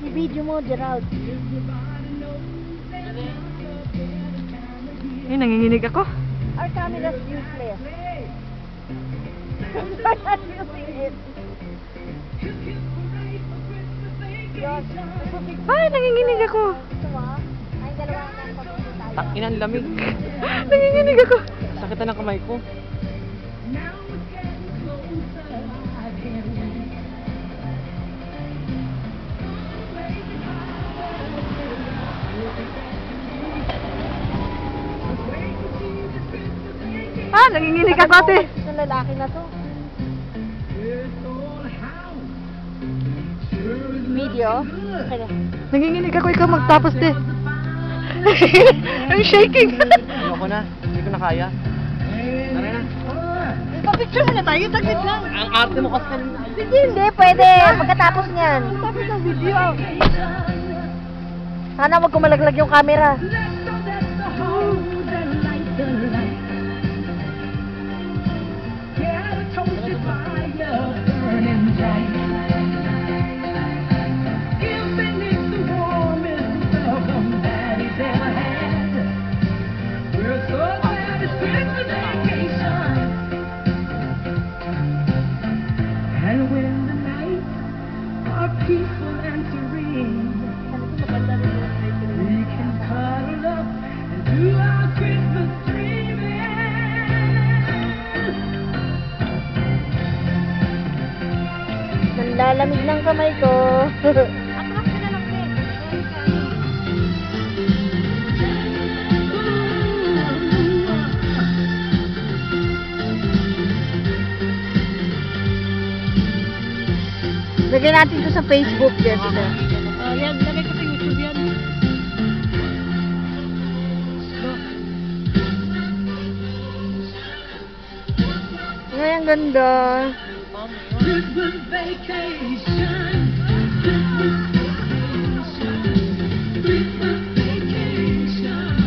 I-video mo, Gerald. Ay, nanginginig ako. Our camera's useless. We're not using it. Yun. Ay, nanginginig ako. Gusto mo? Ay, dalawa na pag-uwi tayo. Takinan lamig. Nanginginig ako. Sakit na ng kamay ko. Ah, nanginginig ako, ate. Ng lalaki na to. Video? Okay na. Nanginginig ako, ikaw magtapos din. I'm shaking. Ayoko na. Hindi ko na kaya. Tara na. Ipapicture mo na tayo, taglit lang. Ang arte mo kasi kanina. Hindi, pwede. Pagkatapos niyan. Tapos ng video. Sana wag kumalaglag yung camera. And when the nights are peaceful and serene, we can cuddle up and do our Christmas dreaming. Nanlalamig ng kamay ko. Lagyan natin ito sa Facebook, Jessica. Yan, lagay ko sa YouTube yan. Ay, ang ganda. Christmas vacation. Christmas vacation.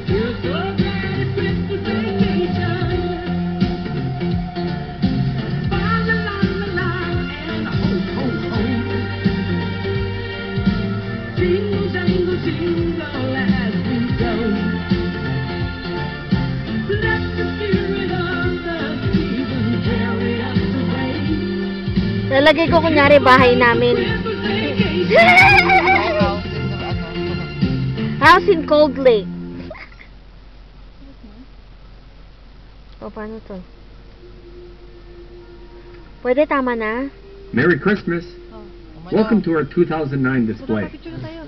We're so glad it's Christmas vacation. Fa la la la la and ho ho ho. Jingle jangle jingle as we go. Let the spirit of the season carry us away. Lalagay ko kunyari bahay namin. House in Cold Lake. O, paano to? Pwede, tama na? Merry Christmas. Welcome to our 2009 display. Picture na tayo.